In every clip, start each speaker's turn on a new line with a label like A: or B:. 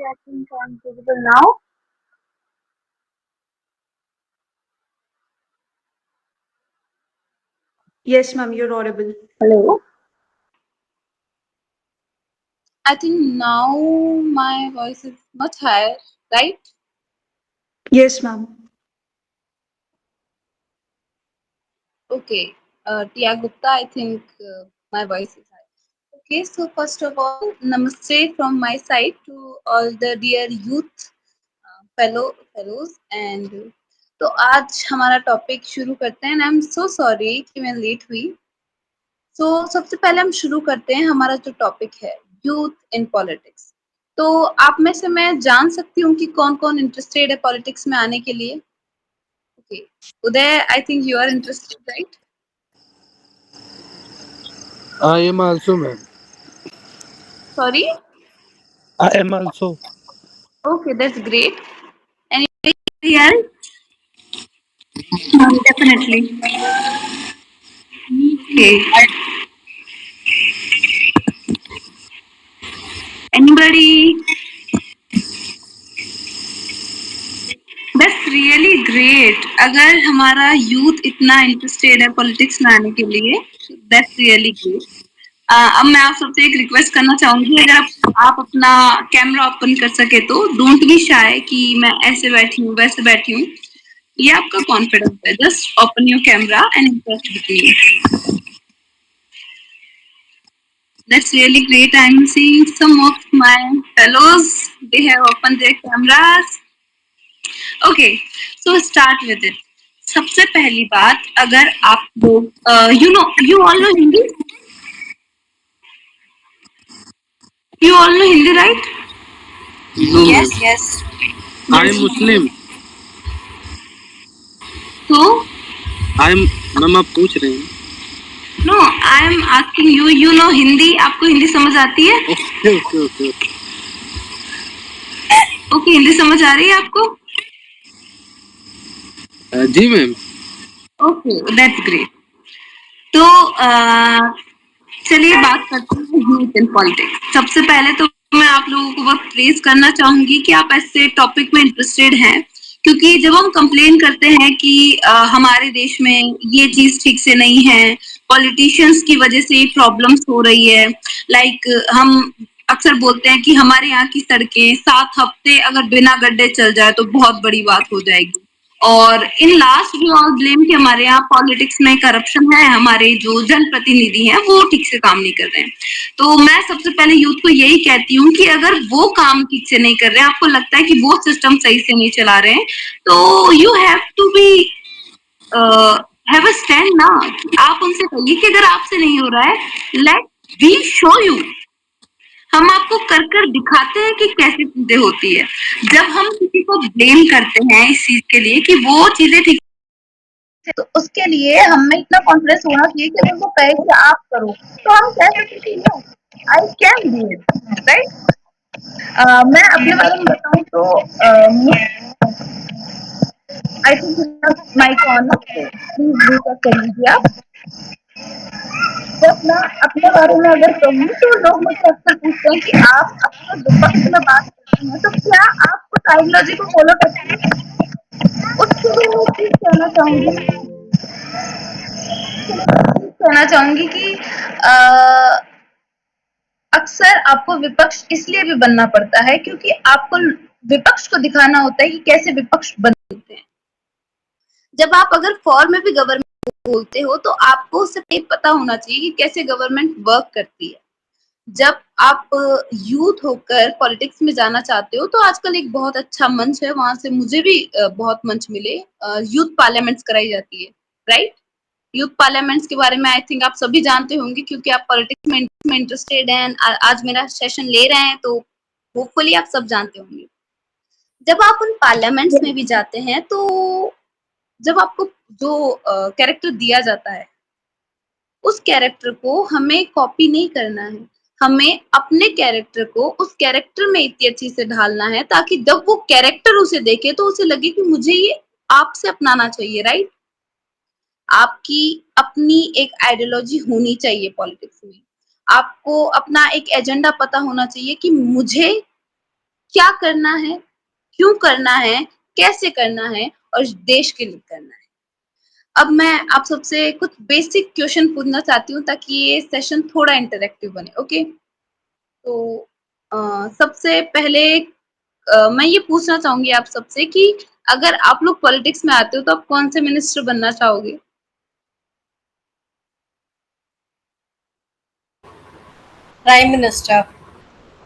A: I think I'm visible now.
B: Yes, ma'am, you're audible.
A: Hello.
C: I think now my voice is much higher, right?
B: Yes, ma'am.
C: Okay. Tia Gupta, I think my voice is high. Okay, so first of all, namaste from my side to all the dear youth fellows and तो आज हमारा topic शुरू करते हैं। I am so sorry कि मैं late हुई। सो सबसे पहले हम शुरू करते हैं हमारा जो टॉपिक है यूथ इन पॉलिटिक्स। तो आप में से मैं जान सकती हूँ कि कौन-कौन इंटरेस्टेड है पॉलिटिक्स में आने के लिए? Okay, Uday I think you are interested right?
D: I am also, ma'am.
C: Sorry?
D: I am also.
C: Okay, that's great. Anybody else?
B: Definitely.
C: Okay, anybody? That's really great. अगर हमारा यूथ इतना इंटरेस्टेड है पॉलिटिक्स में आने के लिए, दैट्स रियली ग्रेट। अब मैं आप सबसे एक रिक्वेस्ट करना चाहूंगी, अगर आप अपना कैमरा ओपन कर सके तो डोंट बी शाय कि मैं ऐसे बैठी हूँ वैसे बैठी हूँ। ये आपका कॉन्फिडेंस है। Just open your camera and interact with me. That's really great. I'm seeing some of my fellows. They have opened their cameras. Okay, so start with it. सबसे पहली बात, अगर आप लोग you all know Hindi? You all know Hindi, right?
D: No, ma'am.
C: Yes.
D: I am Muslim.
C: So
D: I am. Ma'am आप पूछ रहे हैं?
C: no, I am asking you. You know Hindi? आपको हिंदी समझ आती है?
D: Okay, okay, okay.
C: Okay, Hindi समझ आ रही है आपको?
D: जी मैम।
C: Okay, that's great. तो चलिए बात करते हैं यूथ इन पॉलिटिक्स। सबसे पहले तो मैं आप लोगों को बहुत प्रेज करना चाहूंगी कि आप ऐसे टॉपिक में इंटरेस्टेड हैं, क्योंकि जब हम कंप्लेन करते हैं कि हमारे देश में ये चीज ठीक से नहीं है, पॉलिटिशियंस की वजह से ये प्रॉब्लम्स हो रही है, लाइक हम अक्सर बोलते हैं कि हमारे यहाँ की सड़कें 7 हफ्ते अगर बिना गड्ढे चल जाए तो बहुत बड़ी बात हो जाएगी। और in last we all blame कि हमारे यहाँ पॉलिटिक्स में करप्शन है, हमारे जो जनप्रतिनिधि हैं वो ठीक से काम नहीं कर रहे हैं। तो मैं सबसे पहले यूथ को यही कहती हूँ कि अगर वो काम ठीक से नहीं कर रहे हैं, आपको लगता है कि वो सिस्टम सही से नहीं चला रहे हैं, तो you have to be have a stand ना। आप उनसे कहिए कि अगर आपसे नहीं हो रहा है, लेट वी शो यू। हम आपको कर कर दिखाते हैं कि कैसे चीजें होती है। जब हम किसी को ब्लेम करते हैं इस चीज के लिए कि वो चीजें ठीक,
A: तो उसके लिए हमें इतना कॉन्फिडेंस होना चाहिए कि अगर वो कहे कि आप करो तो हम कह सकते कि no I can do it right. मैं अपने बारे में बताऊं तो I think mic on please breakup कर लीजिए आप। जब मैं अपने बारे में अगर कहूँ तो लोग मुझसे अक्सर पूछते हैं कि आप अक्सर विपक्ष में बात करते हैं, तो क्या आप उस आइडियोलॉजी को फॉलो करते हैं? उसके लिए मैं एक चीज कहना चाहूंगी कि अक्सर आपको विपक्ष इसलिए भी बनना पड़ता है क्योंकि आपको विपक्ष को दिखाना होता है कि कैसे विपक्ष बनते हैं। जब आप अगर फॉर में भी गवर्नमेंट बोलते हो तो आपको उससे पता होना चाहिए कि कैसे गवर्नमेंट वर्क करती है। जब आप यूथ होकर पॉलिटिक्स में जाना चाहते हो तो आजकल एक बहुत अच्छा मंच है, वहां से मुझे भी बहुत मंच मिले। यूथ पार्लियामेंट्स कराई जाती है, राइट? यूथ पार्लियामेंट्स के बारे में आई थिंक आप सभी जानते होंगे क्योंकि आप पॉलिटिक्स में इंटरेस्टेड हैं, आज मेरा सेशन ले रहे हैं, तो होपफुली आप सब जानते होंगे। जब आप उन पार्लियामेंट्स में भी जाते हैं तो जब आपको जो कैरेक्टर दिया जाता है उस कैरेक्टर को हमें कॉपी नहीं करना है, हमें अपने कैरेक्टर को उस कैरेक्टर में इतनी अच्छी से ढालना है ताकि जब वो कैरेक्टर उसे देखे तो उसे लगे कि मुझे ये आपसे अपनाना चाहिए, राइट? आपकी अपनी एक आइडियोलॉजी होनी चाहिए पॉलिटिक्स में। आपको अपना एक एजेंडा पता होना चाहिए कि मुझे क्या करना है, क्यों करना है, कैसे करना है और देश के लिए करना है। अब मैं आप सबसे कुछ बेसिक क्वेश्चन पूछना चाहती हूँ ताकि ये सेशन थोड़ा इंटरेक्टिव बने। ओके, तो सबसे पहले मैं ये पूछना चाहूंगी आप सबसे कि अगर आप लोग पॉलिटिक्स में आते हो तो आप कौन से मिनिस्टर बनना चाहोगे?
E: Prime Minister.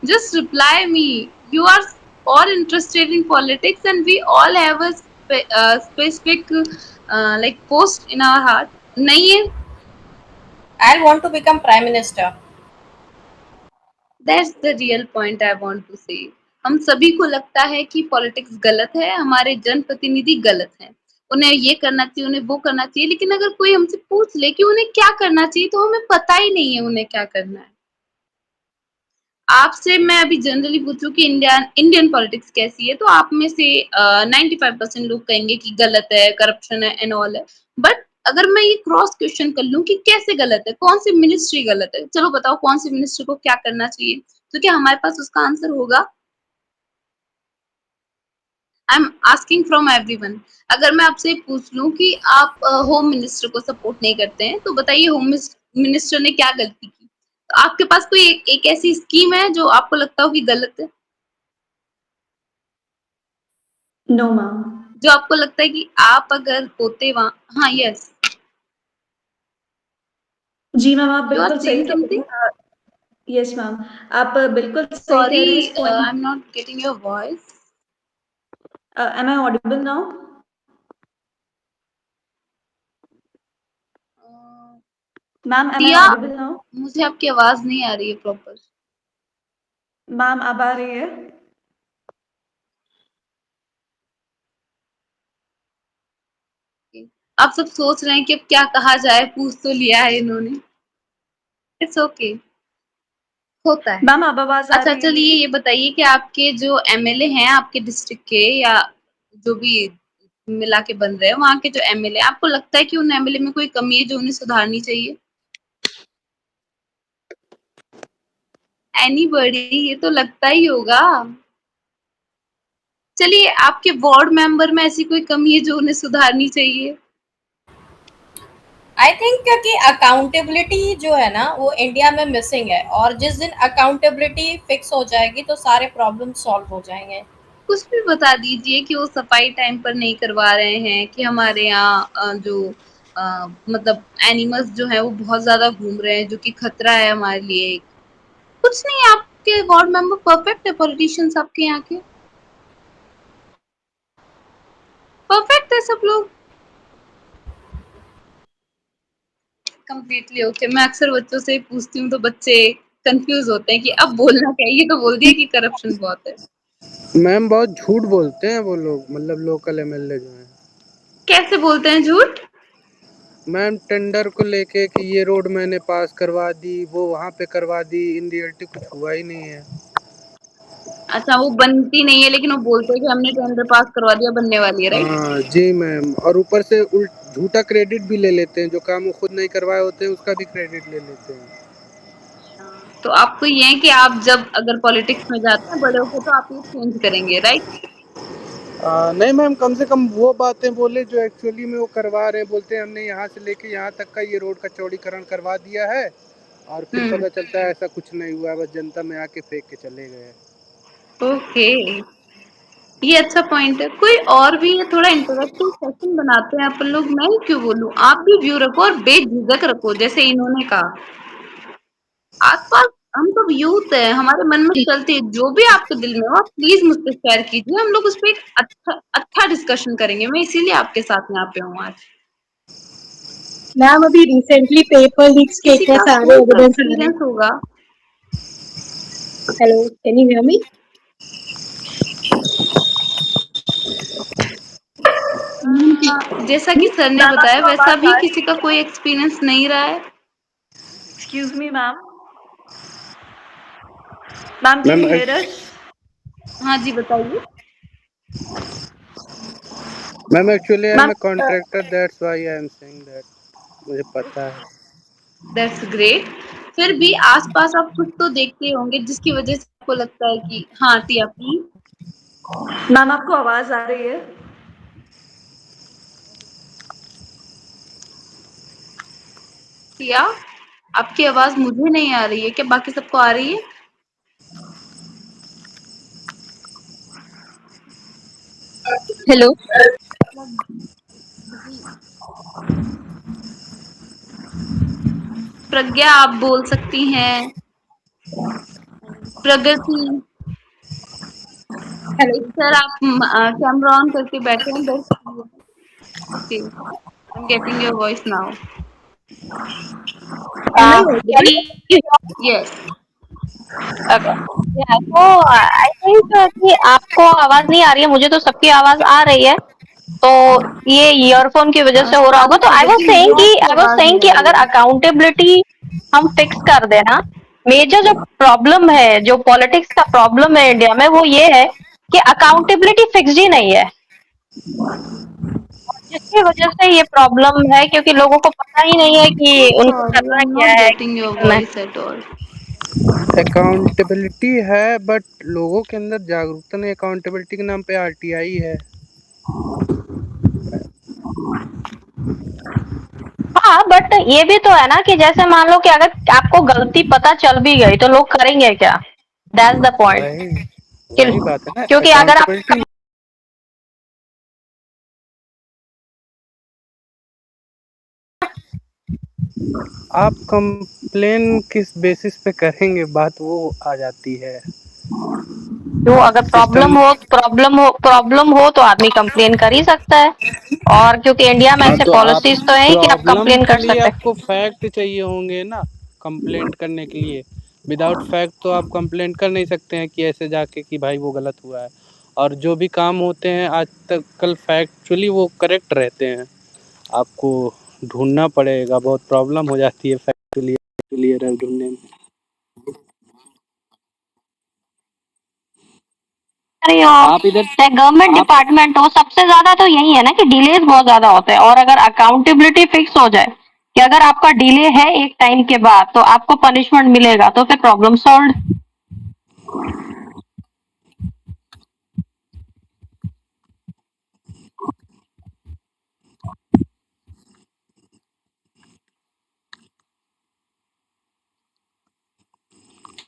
A: Just reply me. You are all interested in politics, and we all have a specific like post in our heart. नहीं है?
E: I want to become Prime Minister.
A: That's the real point I want to say. हम सभी को लगता है कि politics गलत है, हमारे जनप्रतिनिधि गलत हैं। उन्हें ये करना चाहिए, उन्हें वो करना चाहिए, लेकिन अगर कोई हमसे पूछ ले कि उन्हें क्या करना चाहिए, तो हमें पता ही नहीं है उन्हें क्या करना है। आपसे मैं अभी जनरली पूछूं कि इंडियन पॉलिटिक्स कैसी है, तो आप में से 95% लोग कहेंगे कि गलत है, करप्शन है एंड ऑल है। बट अगर मैं ये क्रॉस क्वेश्चन कर लूं कि कैसे गलत है, कौन सी मिनिस्ट्री गलत है, चलो बताओ कौन सी मिनिस्ट्री को क्या करना चाहिए, तो क्या हमारे पास उसका आंसर होगा? I am asking from everyone. अगर मैं आपसे पूछ लूं कि आप होम मिनिस्टर को सपोर्ट नहीं करते हैं, तो बताइए होम मिनिस्टर ने क्या गलती की? तो आपके पास कोई एक ऐसी स्कीम है जो आपको लगता हो कि गलत है,
B: No, ma'am.
A: जो आपको लगता है कि आप अगर होते वहां? हाँ, यस,
B: जी मैम, आप
A: यू आर
B: बिल्कुल सही
A: सेइंग
B: कह रही
A: समथिंग।
B: हैं। यस मैम, आप बिल्कुल सही कह
A: सॉरी,
B: रही हैं इस
A: I
B: point.
A: Am not getting your voice.
B: Am I audible now? Ma'am, am I
A: Diya,
B: audible now?
A: मुझे आपकी आवाज नहीं आ रही है प्रॉपर।
B: मैम, अब आ रही है?
A: आप सब सोच रहे हैं कि अब क्या कहा जाए, पूछ तो लिया है इन्होंने। इट्स ओके, होता है।
B: मैम, अब आवाज आ
A: अच्छा,
B: रही है
A: चलिए
B: मेरी?
A: ये बताइए कि आपके जो एमएलए हैं आपके डिस्ट्रिक्ट के, या जो भी मिला के बन रहे हैं वहां के जो एमएलए, आपको लगता है कि उन एमएलए में कोई कमी है जो उन्हें सुधारनी चाहिए? एनीबॉडी, ये तो लगता ही होगा। चलिए, आपके वार्ड मेंबर में ऐसी कोई कमी है जो उन्हें सुधारनी चाहिए?
E: आई थिंक कि अकाउंटेबिलिटी जो है ना वो इंडिया में मिसिंग है, और जिस दिन अकाउंटेबिलिटी फिक्स हो जाएगी तो सारे प्रॉब्लम सॉल्व हो जाएंगे।
A: कुछ भी बता दीजिए कि वो सफाई टाइम पर नहीं करवा रहे हैं, कि हमारे यहाँ जो मतलब एनिमल्स जो है वो बहुत ज्यादा घूम रहे हैं, जो कि खतरा है हमारे लिए। कुछ नहीं, आपके वार्ड मेंबर परफेक्ट है, पॉलिटिशियंस आपके यहाँ के परफेक्ट है सब लोग। Completely okay. मैं अक्सर बच्चों से पूछती हूँ तो बच्चे कंफ्यूज होते हैं कि अब बोलना क्या है। ये तो बोल दिया कि करप्शन बहुत है।
D: मैम बहुत झूठ बोलते हैं वो लोग, मतलब लोकल एमएलए जो हैं।
A: कैसे बोलते हैं झूठ?
D: मैम टेंडर को लेके कि ये रोड मैंने पास करवा दी, वो वहाँ पे करवा दी, इन रियलिटी कुछ हुआ ही नहीं है।
A: अच्छा, वो बनती नहीं है लेकिन वो बोलते हैं कि हमने टेंडर पास करवा दिया, बनने वाली है, राइट?
D: हाँ जी मैम, और ऊपर से झूठा क्रेडिट भी ले लेते हैं, जो काम वो खुद नहीं करवाए होते हैं उसका भी क्रेडिट ले लेते हैं।
A: तो आपको ये है कि आप जब अगर पॉलिटिक्स में जाते हैं बड़े होके तो आप ये चेंज करेंगे, राइट?
D: नहीं मैम, कम से कम वो बातें बोले जो एक्चुअली में वो करवा रहे हैं। बोलते हैं हमने यहाँ से लेके यहाँ तक का ये रोड का चौड़ीकरण करवा दिया है, और फिर
A: हम्म,
D: पता चलता है ऐसा कुछ नहीं हुआ, बस जनता में आके फेंक के चले गए।
A: ओके, ये अच्छा पॉइंट है। कोई और भी है? थोड़ा इंटरेक्टिव सेशन बनाते हैं अपन लोग। मैं ही क्यों बोलूं, आप भी व्यू रखो और बेझिझक रखो जैसे इन्होंने कहा। आसपास हम सब यूथ है, हमारे मन में चलती है जो भी आपके दिल में हो, आप प्लीज मुझसे शेयर कीजिए। हम लोग उस पर एक अच्छा अच्छा डिस्कशन करेंगे। मैं इसीलिए आपके साथ यहाँ पे हूँ आज।
F: मैम अभी रिसेंटली पेपर लीक्स के
A: किसी
F: इतने
A: का
F: सारे
A: कौन सा
F: एविडेंस आ रहे हैं।
A: एक्सपीरियंस होगा?
F: Hello, can you hear me?
A: जैसा कि सर ने
B: मैम,
A: बताया
B: आपको
A: वैसा
B: आवाज
A: भी
B: आ
A: किसी
B: रही
A: का
B: है?
A: कोई एक्सपीरियंस नहीं रहा है।
B: Excuse me ma'am. Ma'am, can
D: ma'am
B: you here अस?
A: हाँ जी, बताइए।
D: Ma'am actually I am
B: ma'am,
D: a contractor, that's why I am saying that, मुझे पता है।
A: That's great. फिर भी आसपास आप कुछ तो देखते होंगे जिसकी वजह से आपको लगता है कि हाँ टिया प्लीज।
B: मैम आपको आवाज आ रही है?
C: या आपकी आवाज मुझे नहीं आ रही है, क्या बाकी सबको आ रही है?
F: Hello.
C: प्रज्ञा आप बोल सकती हैं। प्रगति
F: Hello.
C: सर आप कैमरा ऑन करके बैठे हैं बस। Okay, I am getting your voice now.
F: Am I audible?
C: Yes.
G: Okay. या तो आई थिंक कि आपको आवाज नहीं आ रही है, मुझे तो सबकी आवाज आ रही है। तो ये ईयरफोन की वजह से हो रहा होगा। तो आई वाज
C: प्रगति
G: सेइंग
C: मुझे
G: कि
C: आपकी आवाज नहीं आ
G: अगर
C: रही है।
G: अकाउंटेबिलिटी हम फिक्स कर देना, मेजर जो प्रॉब्लम है, जो पॉलिटिक्स का प्रॉब्लम है इंडिया में, वो ये है कि अकाउंटेबिलिटी फिक्स्ड ही नहीं है। जिसकी वजह से ये प्रॉब्लम है, क्योंकि लोगों को पता ही नहीं है कि
C: So
G: उनको
C: sorry,
G: करना
C: I'm
G: क्या
C: not
G: है,
C: getting
G: कैसे
C: your
G: करना है।
C: voice at all.
D: अकाउंटेबिलिटी है बट लोगों के अंदर जागरूकता नहीं। अकाउंटेबिलिटी के नाम पे आरटीआई है।
G: हाँ, बट ये भी तो है ना कि जैसे मान लो कि अगर आपको गलती पता चल भी गई तो लोग करेंगे क्या? That's the point.
D: वही वही बात है ना,
G: क्योंकि अगर आप
D: अकाउंटेबिलिटी। आप कंप्लेन किस बेसिस पे करेंगे, बात वो आ जाती है।
G: जो अगर
D: सिस्टम।
G: प्रॉब्लम हो तो आदमी कंप्लेन कर ही सकता है। और क्योंकि इंडिया में
D: हाँ
G: ऐसे
D: तो आप
G: पॉलिसीज तो हैं कि आप
D: प्रॉब्लम
G: कंप्लेन
D: के
G: कर
D: लिए
G: सकते हैं।
D: आपको फैक्ट चाहिए होंगे ना, कंप्लेंट करने के लिए। विदाउट फैक्ट तो आप कंप्लेंट कर नहीं सकते हैं कि ऐसे जाके कि भाई वो गलत हुआ है। और जो भी काम होते हैं आज तक कल फैक्चुअली वो करेक्ट रहते हैं। आपको ढूंढना पड़ेगा, बहुत प्रॉब्लम हो जाती है फैक्चुअली एरर ढूंढने में।
G: अरे
D: आप इधर
G: चाहे गवर्नमेंट डिपार्टमेंट हो, सबसे ज्यादा तो यही है ना कि डिलेज बहुत ज्यादा होते हैं। और अगर अकाउंटेबिलिटी फिक्स हो जाए कि अगर आपका डिले है एक टाइम के बाद तो आपको पनिशमेंट मिलेगा, तो फिर प्रॉब्लम सॉल्व।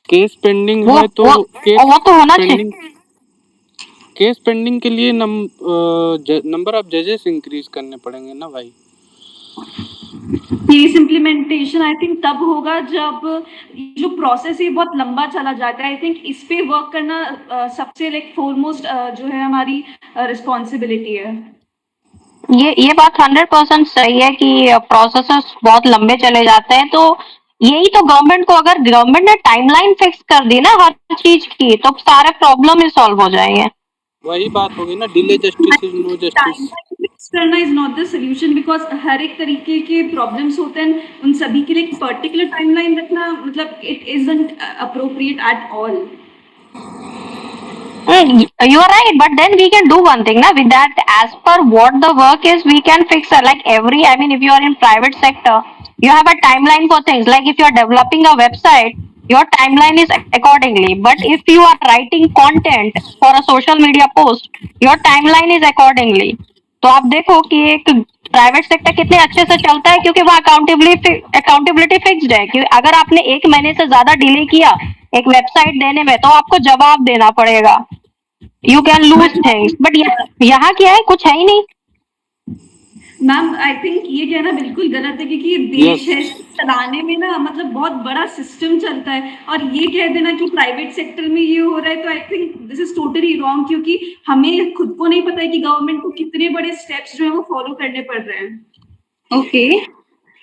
D: केस पेंडिंग
G: वो
D: है तो
G: वो वो तो होना चाहिए।
D: केस पेंडिंग के लिए नंबर ऑफ जजेस इंक्रीज करने पड़ेंगे ना भाई।
B: केस इम्प्लीमेंटेशन आई थिंक तब होगा जब जो प्रोसेस है बहुत लंबा चला जाता है। आई थिंक इस पे वर्क करना सबसे लाइक फोरमोस्ट जो है हमारी रिस्पॉन्सिबिलिटी है।
G: ये बात 100% सही है कि प्रोसेसेस बहुत लंबे चले जाते हैं। तो यही तो गवर्नमेंट को, अगर गवर्नमेंट ने टाइमलाइन फिक्स कर दी ना हर चीज की, तो सारे प्रॉब्लम ही सॉल्व हो जाएंगे।
D: वही बात होगी ना, delay justice is no justice.
B: Timeline fix करना is not the solution because हर एक तरीके के प्रॉब्लम्स होते हैं, उन सभी के लिए एक पर्टिकुलर टाइमलाइन रखना मतलब it isn't appropriate at all.
G: You are right, but then we can do one thing, na? With that, as per what the work is, we can fix it. Like I mean, if you are in private sector, you have a timeline for things. Like if you are developing a website, your timeline is accordingly. But if you are writing content for a social media post, your timeline is accordingly. तो आप देखो कि एक private sector कितने अच्छे से चलता है, क्योंकि वहाँ अकाउंटेबिलिटी फिक्स्ड है कि अगर आपने 1 महीने से ज्यादा डिले किया एक वेबसाइट देने में, तो आपको जवाब देना पड़ेगा। You can lose things, but यहाँ क्या है, कुछ है ही नहीं।
B: मैम आई थिंक ये कहना बिल्कुल गलत है क्योंकि ये देश है, चलाने में ना मतलब बहुत बड़ा सिस्टम चलता है और ये कह देना कि प्राइवेट सेक्टर में ये हो रहा है तो I think this is totally wrong क्योंकि हमें खुद को नहीं पता है कि गवर्नमेंट को कितने बड़े स्टेप्स जो है वो फॉलो करने पड़ रहे हैं।
C: ओके,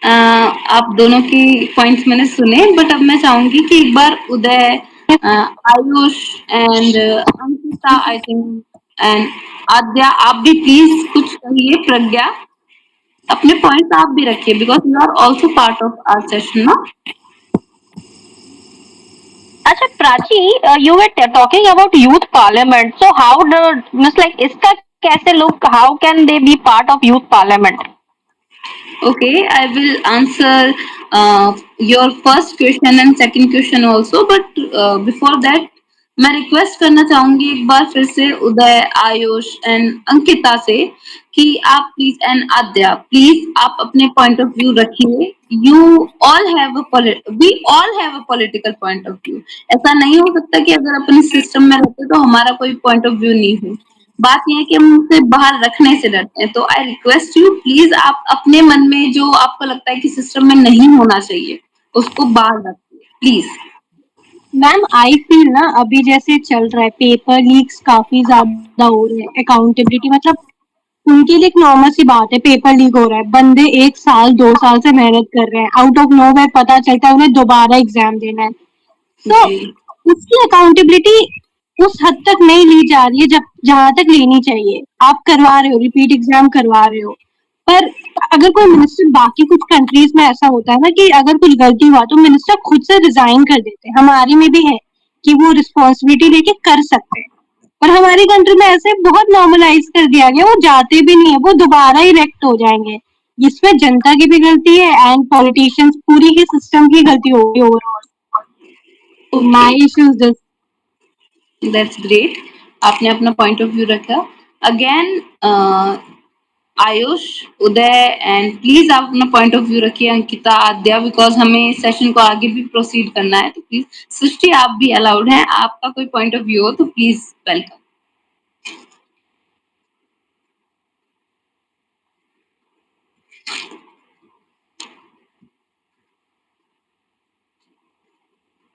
C: आप दोनों की पॉइंट्स मैंने सुने, बट अब मैं चाहूंगी कि एक बार Uday, Ayush and Ankita I think and Aadya आप भी प्लीज कुछ कहिए। प्रज्ञा अपने पॉइंट्स आप भी रखिए because you are also part of our session ना।
G: अच्छा Prachi, you were talking about youth parliament, so how do means like इसका कैसे लोग, how can they be part of youth parliament?
C: Okay, I will answer your first question and second question also, but before that, मैं request करना चाहूंगी एक बार फिर से उदय, Ayush and Ankita से कि आप प्लीज एंड आद्या प्लीज आप अपने पॉइंट ऑफ व्यू रखिए। You all have we all have a political point of view. ऐसा नहीं हो सकता कि अगर अपन इस सिस्टम में रहते तो हमारा कोई पॉइंट ऑफ व्यू नहीं हो। बात यह है कि हम उसे बाहर रखने से डरते हैं। तो आई रिक्वेस्ट यू प्लीज आप अपने मन में जो आपको लगता है कि सिस्टम में नहीं होना चाहिए उसको बाहर रखिए प्लीज।
F: मैम आई फील ना अभी जैसे चल रहा है पेपर लीक्स काफी ज्यादा हो रहे हैं, अकाउंटेबिलिटी मतलब उनके लिए एक नॉर्मल सी बात है, पेपर लीक हो रहा है, बंदे 1 साल 2 साल से मेहनत कर रहे हैं, आउट ऑफ नोवेयर पता चलता है उन्हें दोबारा एग्जाम देना है, तो
C: जी
F: उसकी अकाउंटेबिलिटी उस हद तक नहीं ली जा रही है जब जहां तक लेनी चाहिए। आप करवा रहे हो, रिपीट एग्जाम करवा रहे हो, पर अगर कोई मिनिस्टर, बाकी कुछ कंट्रीज में ऐसा होता है ना कि अगर कुछ गलती हुआ तो मिनिस्टर खुद से रिजाइन कर देते हैं, हमारी में भी है कि वो रिस्पॉन्सिबिलिटी लेके कर सकते हैं, पर हमारी कंट्री में ऐसे बहुत नॉर्मलाइज कर दिया गया, वो जाते भी नहीं है, वो दोबारा इलेक्ट हो जाएंगे। इसमें जनता की भी गलती है एंड पॉलिटिशियंस पूरी की सिस्टम की गलती होगी overall.
C: Okay,
F: my issue is
C: that's great. आपने अपना पॉइंट ऑफ व्यू रखा। Again Ayush, Uday and please आप अपना पॉइंट ऑफ व्यू रखिए। अंकिता, आद्या, बिकॉज हमें सेशन को आगे भी प्रोसीड करना है तो प्लीज। सृष्टि आप भी अलाउड हैं, आपका कोई पॉइंट ऑफ व्यू हो तो प्लीज वेलकम।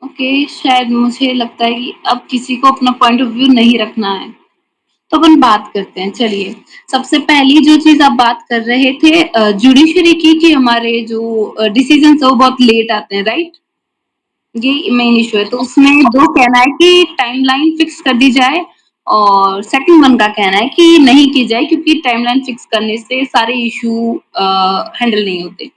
C: ओके, शायद मुझे लगता है कि अब किसी को अपना पॉइंट ऑफ व्यू नहीं रखना है तो अपन बात करते हैं। चलिए, सबसे पहली जो चीज आप बात कर रहे थे जुडिशरी की कि हमारे जो डिसीजन है वो बहुत लेट आते हैं, राइट? ये मेन इशू है। तो उसमें दो कहना है कि टाइमलाइन फिक्स कर दी जाए और सेकंड वन का कहना है कि नहीं की जाए क्योंकि टाइमलाइन फिक्स करने से सारे इशू हैंडल नहीं होते।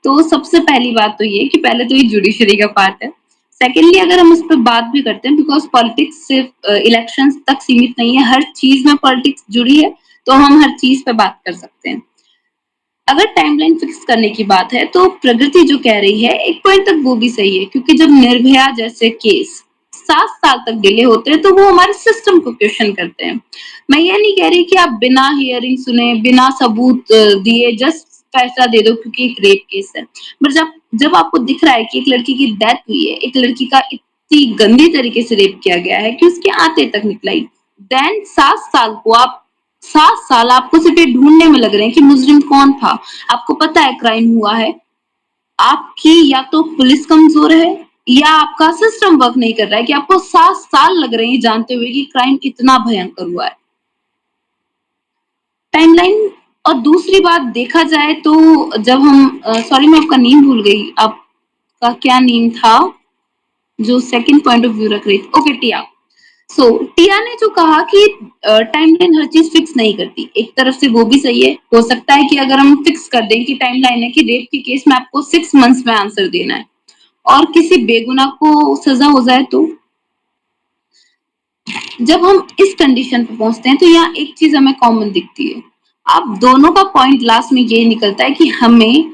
C: तो सबसे पहली बात तो ये कि पहले तो ये जुडिशरी का पार्ट है। सेकेंडली अगर हम उस पर बात भी करते हैं बिकॉज पॉलिटिक्स सिर्फ इलेक्शंस तक सीमित नहीं है, हर चीज में पॉलिटिक्स जुड़ी है, तो हम हर चीज पे बात कर सकते हैं। अगर टाइमलाइन फिक्स करने की बात है तो प्रगति जो कह रही है एक पॉइंट तक वो भी सही है क्योंकि जब निर्भया जैसे केस 7 साल तक डिले होते हैं तो वो हमारे सिस्टम को क्वेश्चन करते हैं। मैं ये नहीं कह रही कि आप बिना हियरिंग सुने, बिना सबूत दिए जस्ट फैसला दे दो क्योंकि एक रेप केस है। बट जब जब आपको दिख रहा है कि एक लड़की की डेथ हुई है, एक लड़की का इतनी गंदी तरीके से रेप किया गया है कि उसके आते तक निकलाई, देन 7 साल को आप 7 साल आपको सिर्फ ये ढूंढने में लग रहे हैं कि मुजरिम कौन था। आपको पता है क्राइम हुआ है, आपकी या तो पुलिस कमजोर है या आपका सिस्टम वर्क नहीं कर रहा है कि आपको 7 साल लग रहे हैं जानते हुए कि क्राइम इतना भयंकर हुआ है। टाइमलाइन। और दूसरी बात देखा जाए तो जब हम सॉरी मैं आपका नेम भूल गई, आपका क्या नेम था जो सेकंड पॉइंट ऑफ व्यू रख रही थी? ओके, टिया। टिया ने जो कहा कि टाइमलाइन हर चीज फिक्स नहीं करती, एक तरफ से वो भी सही है। हो सकता है कि अगर हम फिक्स कर दें कि टाइमलाइन है कि रेप के केस में आपको 6 मंथ्स में आंसर देना है और किसी बेगुनाह को सजा हो जाए तो जब हम इस कंडीशन पे पहुंचते हैं तो यहाँ एक चीज हमें कॉमन दिखती है। आप दोनों का पॉइंट लास्ट में ये निकलता है कि हमें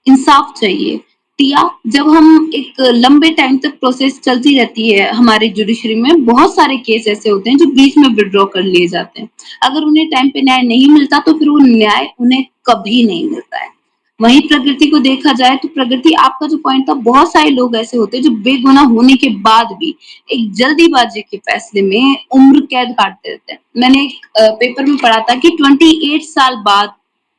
C: इंसाफ चाहिए। टिया, जब हम एक लंबे टाइम तक प्रोसेस चलती रहती है हमारे जुडिशरी में, बहुत सारे केस ऐसे होते हैं जो बीच में विड्रॉ कर लिए जाते हैं। अगर उन्हें टाइम पे न्याय नहीं मिलता तो फिर वो न्याय उन्हें कभी नहीं मिलता है। वहीं प्रगति को देखा जाए तो प्रगति, आपका जो पॉइंट था, बहुत सारे लोग ऐसे होते हैं जो बेगुनाह होने के बाद भी एक जल्दीबाजी के फैसले में उम्र कैद काटते रहते हैं। मैंने एक पेपर में पढ़ा था कि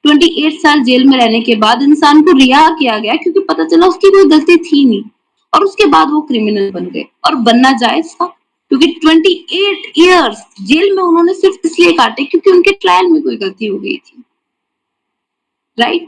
C: 28 साल जेल में रहने के बाद इंसान को रिहा किया गया क्योंकि पता चला उसकी कोई गलती थी नहीं और उसके बाद वो क्रिमिनल बन गए और बनना जायज था क्योंकि 28 इयर्स जेल में उन्होंने सिर्फ इसलिए काटे क्योंकि उनके ट्रायल में कोई गलती हो गई थी, right?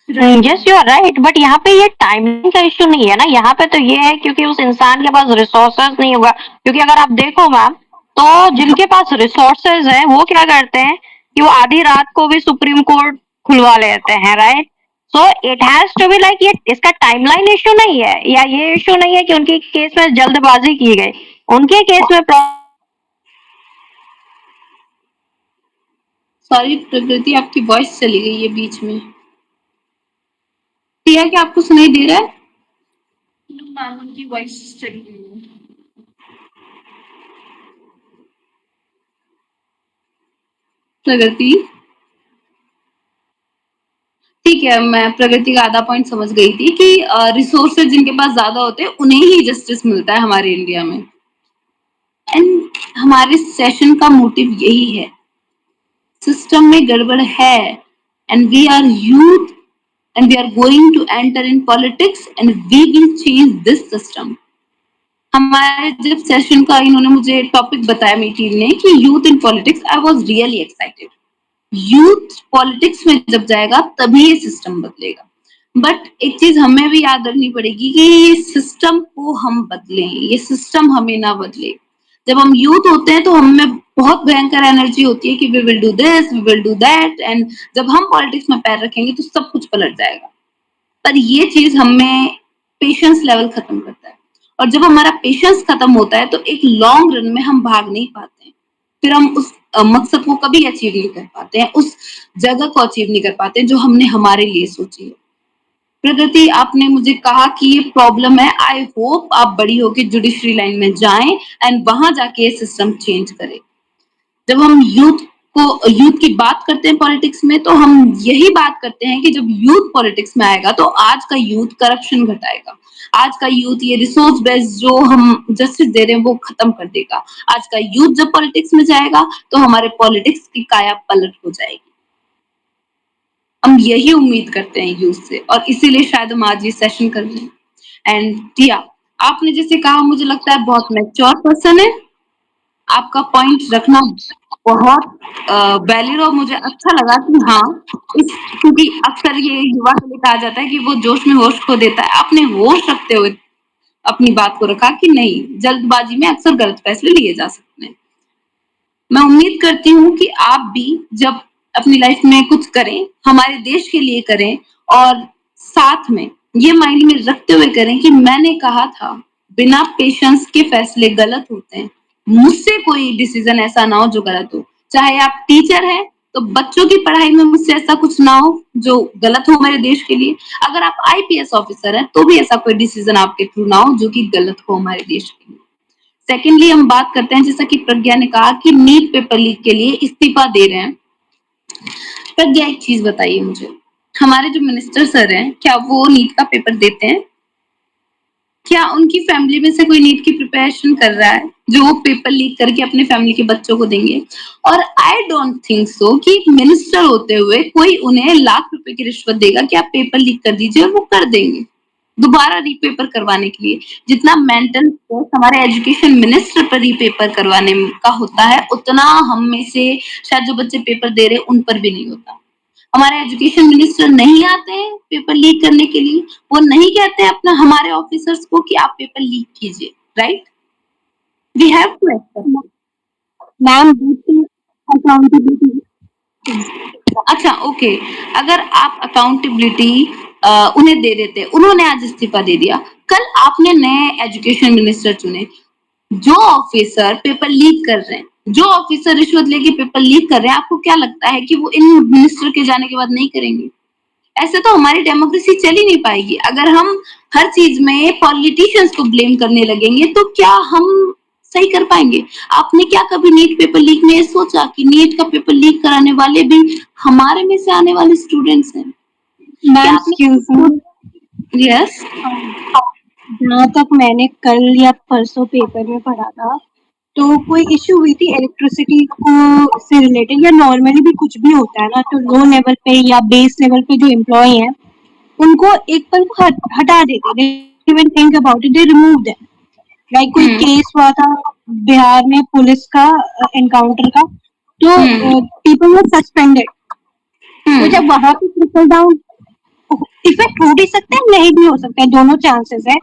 G: Yes you are right, but यहाँ पे ये टाइमिंग का इश्यू नहीं है ना, यहाँ पे तो ये है क्योंकि उस इंसान के पास रिसोर्सेज नहीं होगा। क्योंकि अगर आप देखो मैम, तो जिनके पास रिसोर्सेज है वो क्या करते हैं कि वो आधी रात को भी सुप्रीम कोर्ट खुलवा लेते हैं, right? So it has to be like, ये इसका टाइमलाइन इश्यू नहीं है या ये इश्यू नहीं है कि उनके केस में जल्दबाजी की गई, उनके केस में
C: सॉरी प्रकृति, आपकी वॉइस चली गई है बीच में। टिया, क्या आपको सुनाई दे रहा है?
B: मैम उनकी वॉइस चली गई है।
C: प्रगति, ठीक है, मैं प्रगति का आधा पॉइंट समझ गई थी कि रिसोर्सेज जिनके पास ज्यादा होते हैं उन्हें ही जस्टिस मिलता है हमारे इंडिया में। एंड हमारे सेशन का मोटिव यही है, सिस्टम में गड़बड़ है and we are youth and we are going to enter in politics and we will change this system. हमारे जब सेशन का इन्होंने मुझे टॉपिक बताया मीटिंग ने कि youth in politics, I was really excited. Youth politics में जब जाएगा तभी ये सिस्टम बदलेगा। बट एक चीज हमें भी याद रखनी पड़ेगी कि ये सिस्टम को हम बदलें, ये सिस्टम हमें ना बदले। जब हम यूथ होते हैं तो हमें बहुत भयंकर एनर्जी होती है कि we will do this, we will do that, and जब हम पॉलिटिक्स में पैर रखेंगे तो सब कुछ पलट जाएगा। पर ये चीज हमें पेशेंस लेवल खत्म करता है, और जब हमारा पेशेंस खत्म होता है तो एक लॉन्ग रन में हम भाग नहीं पाते हैं, फिर हम उस मकसद को कभी अचीव नहीं कर पाते हैं, उस जगह को अचीव नहीं कर पाते जो हमने हमारे लिए सोची है। प्रगति, आपने मुझे कहा कि ये प्रॉब्लम है, आई होप आप बड़ी होकर जुडिशरी लाइन में जाएं एंड वहां जाके ये सिस्टम चेंज करें। जब हम यूथ की बात करते हैं पॉलिटिक्स में तो हम यही बात करते हैं कि जब यूथ पॉलिटिक्स में आएगा तो आज का यूथ करप्शन घटाएगा, आज का यूथ ये रिसोर्स बेस्ड जो हम जस्टिस दे रहे हैं वो खत्म कर देगा। आज का यूथ जब पॉलिटिक्स में जाएगा तो हमारे पॉलिटिक्स की काया पलट हो जाएगी। हम यही उम्मीद करते हैं यूथ से, और इसीलिए शायद हम आज ये सेशन कर रहे हैं। एंड टिया, आपने जैसे कहा, मुझे लगता है बहुत मैच्योर पर्सन है, आपका पॉइंट रखना बहुत वैलिड, और मुझे अच्छा लगा कि हाँ, क्योंकि अक्सर ये युवा के लिए कहा जाता है कि वो जोश में होश खो देता है, आपने होश रखते हुए अपनी बात को रखा कि नहीं, जल्दबाजी में अक्सर गलत फैसले लिए जा सकते हैं। मैं उम्मीद करती हूँ कि आप भी जब अपनी लाइफ में कुछ करें, हमारे देश के लिए करें, और साथ में ये माइंड में रखते हुए करें कि मैंने कहा था बिना पेशेंस के फैसले गलत होते हैं, मुझसे कोई डिसीजन ऐसा ना हो जो गलत हो। चाहे आप टीचर हैं तो बच्चों की पढ़ाई में मुझसे ऐसा कुछ ना हो जो गलत हो मेरे देश के लिए, अगर आप आईपीएस ऑफिसर हैं तो भी ऐसा कोई डिसीजन आपके थ्रू ना हो जो कि गलत हो हमारे देश के लिए। सेकेंडली, हम बात करते हैं जैसा कि प्रज्ञा ने कहा कि नीट पेपर लीक के लिए इस्तीफा दे रहे हैं। प्रज्ञा, एक चीज बताइए मुझे, हमारे जो मिनिस्टर सर हैं क्या वो नीट का पेपर देते हैं? क्या उनकी फैमिली में से कोई नीट की प्रिपरेशन कर रहा है जो वो पेपर लीक करके अपने फैमिली के बच्चों को देंगे? और आई डोंट थिंक सो कि मिनिस्टर होते हुए कोई उन्हें लाख रुपए की रिश्वत देगा कि आप पेपर लीक कर दीजिए, और वो कर देंगे दोबारा रीपेपर करवाने के लिए। जितना मेंटल स्ट्रेस हमारे एजुकेशन मिनिस्टर पर रीपेपर करवाने का होता है, उतना हम में से शायद जो बच्चे पेपर दे रहे हैं उन पर भी नहीं होता। हमारे एजुकेशन मिनिस्टर नहीं आते हैं पेपर लीक करने के लिए, वो नहीं कहते हैं अपना हमारे ऑफिसर्स को कि आप पेपर लीक कीजिए, right? We have to accept.
F: Ma'am accountability.
C: अच्छा, ओके, अगर आप अकाउंटेबिलिटी उन्हें दे देते, उन्होंने आज इस्तीफा दे दिया, कल आपने नए एजुकेशन मिनिस्टर चुने, जो ऑफिसर पेपर लीक कर रहे हैं, जो ऑफिसर रिश्वत लेके पेपर लीक कर रहे हैं, आपको क्या लगता है कि वो इन मिनिस्टर के जाने के बाद नहीं करेंगे? ऐसे तो हमारी डेमोक्रेसी चल ही नहीं पाएगी। अगर हम हर चीज में पॉलिटिशियंस को ब्लेम करने लगेंगे तो क्या हम सही कर पाएंगे? आपने क्या कभी नीट पेपर लीक में सोचा कि नीट का पेपर लीक कराने वाले भी हमारे में से आने वाले स्टूडेंट्स हैं?
F: मैम एक्सक्यूज मी,
C: यस,
F: जहाँ तक मैंने कल या परसों पेपर में पढ़ा था, तो कोई इश्यू हुई थी इलेक्ट्रिसिटी को से रिलेटेड, या नॉर्मली भी कुछ भी होता है ना, तो लो लेवल पे या बेस लेवल पे जो एम्प्लॉय हैं उनको एक पल को हटा देते, they even think about it, they remove them. Like कोई केस हुआ था बिहार में पुलिस का एनकाउंटर का, तो पीपल वर सस्पेंडेड। तो जब वहां पे ट्रिकल डाउन इफेक्ट हो भी सकता है, नहीं भी हो सकता है, दोनों चांसेस है।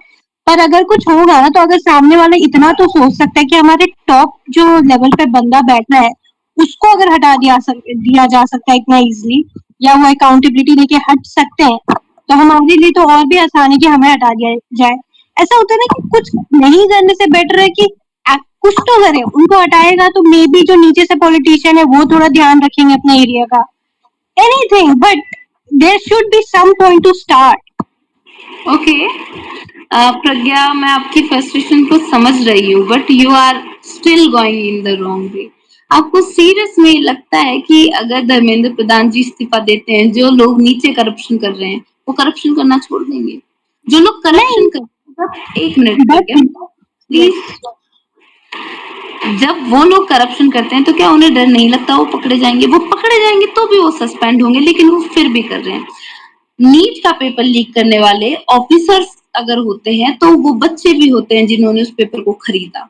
F: पर अगर कुछ होगा ना, तो अगर सामने वाला इतना तो सोच सकता है कि हमारे टॉप जो लेवल पे बंदा बैठा है उसको अगर हटा दिया जा सकता है इतना इजीली, या वो अकाउंटेबिलिटी लेके हट सकते हैं, तो हमारे लिए तो और भी आसान है कि हमें हटा दिया जाए। ऐसा होता है ना कि कुछ नहीं करने से बेटर है कि कुछ तो करे, उनको हटाएगा तो मे बी जो नीचे से पॉलिटिशियन है वो थोड़ा ध्यान रखेंगे अपने एरिया का, anything, but there should be some point to start.
C: Okay, Pragya, मैं आपकी फ्रस्ट्रेशन को समझ रही हूँ, but you are still going in the wrong way. आपको सीरियस में लगता है कि अगर धर्मेंद्र प्रधान जी इस्तीफा देते हैं, जो लोग नीचे करप्शन कर रहे हैं, वो करप्शन करना छोड़ देंगे? जो लोग करप्शन कर एक मिनट प्रज्ञा, प्लीज। जब वो लोग करप्शन करते हैं तो क्या उन्हें डर नहीं लगता वो पकड़े जाएंगे? वो पकड़े जाएंगे तो भी वो सस्पेंड होंगे, लेकिन वो फिर भी कर रहे हैं। नीट का पेपर लीक करने वाले ऑफिसर्स अगर होते हैं तो वो बच्चे भी होते हैं जिन्होंने उस पेपर को खरीदा।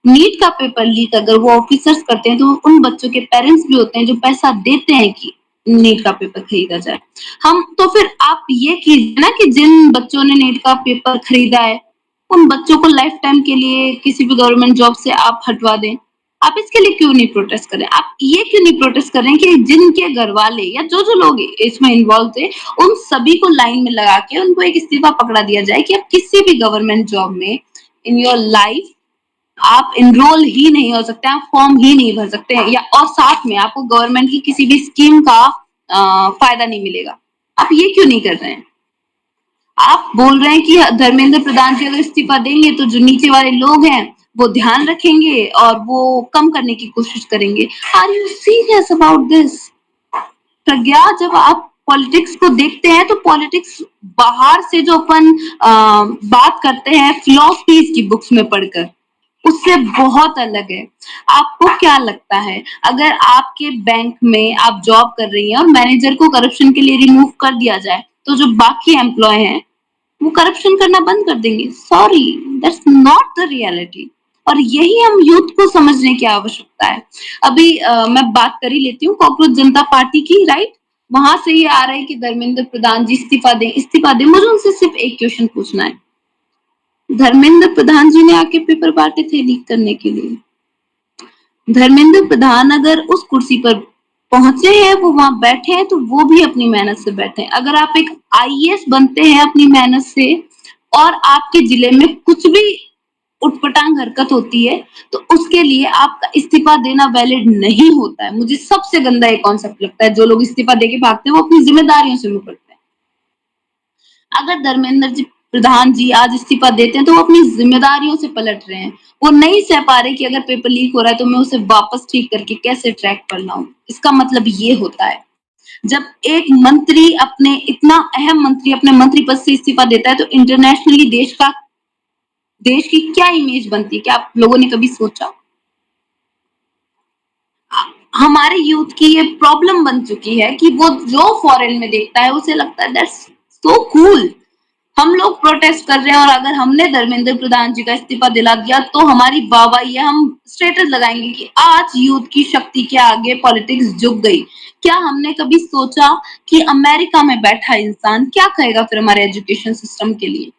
C: नीट का पेपर लीक अगर वो ऑफिसर्स करते हैं तो उन बच्चों के पेरेंट्स भी होते हैं जो पैसा देते हैं कि नीट का पेपर खरीदा जाए। हम तो फिर आप ये कीजिए ना कि जिन बच्चों ने नीट का पेपर खरीदा है उन बच्चों को लाइफ टाइम के लिए किसी भी गवर्नमेंट जॉब से आप हटवा दें। आप इसके लिए क्यों नहीं प्रोटेस्ट कर रहे हैं? आप ये क्यों नहीं प्रोटेस्ट कर रहे हैं कि जिनके घर वाले या जो लोग इसमें इन्वॉल्व थे उन सभी को लाइन में लगा के उनको एक इस्तीफा पकड़ा दिया जाए कि आप किसी भी गवर्नमेंट जॉब में इन योर लाइफ आप एनरोल ही नहीं हो सकते, आप फॉर्म ही नहीं भर सकते हैं, या और साथ में आपको गवर्नमेंट की किसी भी स्कीम का फायदा नहीं मिलेगा। आप ये क्यों नहीं कर रहे हैं? आप बोल रहे हैं कि धर्मेंद्र प्रधान जी अगर इस्तीफा देंगे तो जो नीचे वाले लोग हैं वो ध्यान रखेंगे और वो कम करने की कोशिश करेंगे। Are you serious about this? Pragya, जब आप पॉलिटिक्स को देखते हैं तो पॉलिटिक्स बाहर से जो अपन बात करते हैं फिलोसफीज की बुक्स में पढ़कर, उससे बहुत अलग है। आपको क्या लगता है अगर आपके बैंक में आप जॉब कर रही हैं और मैनेजर को करप्शन के लिए रिमूव कर दिया जाए तो जो बाकी एम्प्लॉय हैं वो करप्शन करना बंद कर देंगे? Sorry, that's not the reality. और यही हम यूथ को समझने की आवश्यकता है। अभी मैं बात कर ही लेती हूँ कॉकरोच जनता पार्टी की, राइट? वहां से ये आ रहा है कि धर्मेंद्र प्रधान जी इस्तीफा दें, इस्तीफा दें। मुझे उनसे सिर्फ एक क्वेश्चन पूछना है, धर्मेंद्र प्रधान जी ने आके पेपर बांटे थे लीक करने के लिए? धर्मेंद्र प्रधान अगर उस कुर्सी पर पहुंचे हैं, वो वहां बैठे हैं, तो वो भी अपनी मेहनत से बैठे हैं। अगर आप एक आईएएस बनते हैं अपनी मेहनत से और आपके जिले में कुछ भी उटपटांग हरकत होती है तो उसके लिए आपका इस्तीफा देना वैलिड नहीं होता है। मुझे सबसे गंदा ये कॉन्सेप्ट लगता है, जो लोग इस्तीफा देके भागते हैं वो अपनी जिम्मेदारियों से मुकरते हैं। अगर धर्मेंद्र जी प्रधान जी आज इस्तीफा देते हैं तो वो अपनी जिम्मेदारियों से पलट रहे हैं। वो नहीं सह पा रहे कि अगर पेपर लीक हो रहा है तो मैं उसे वापस ठीक करके कैसे ट्रैक पर लाऊं। इसका मतलब ये होता है, जब एक मंत्री अपने इतना अहम मंत्री अपने मंत्री पद से इस्तीफा देता है तो इंटरनेशनली देश की क्या इमेज बनती है? क्या आप लोगों ने कभी सोचा? हमारे यूथ की ये प्रॉब्लम बन चुकी है कि वो जो फॉरेन में देखता है उसे लगता है दैट्स सो कूल। हम लोग प्रोटेस्ट कर रहे हैं और अगर हमने धर्मेंद्र प्रधान जी का इस्तीफा दिला दिया तो हमारी वाहवाही है, हम स्टेटस लगाएंगे कि आज यूथ की शक्ति के आगे पॉलिटिक्स झुक गई। क्या हमने कभी सोचा कि अमेरिका में बैठा इंसान क्या कहेगा फिर हमारे एजुकेशन सिस्टम के लिए?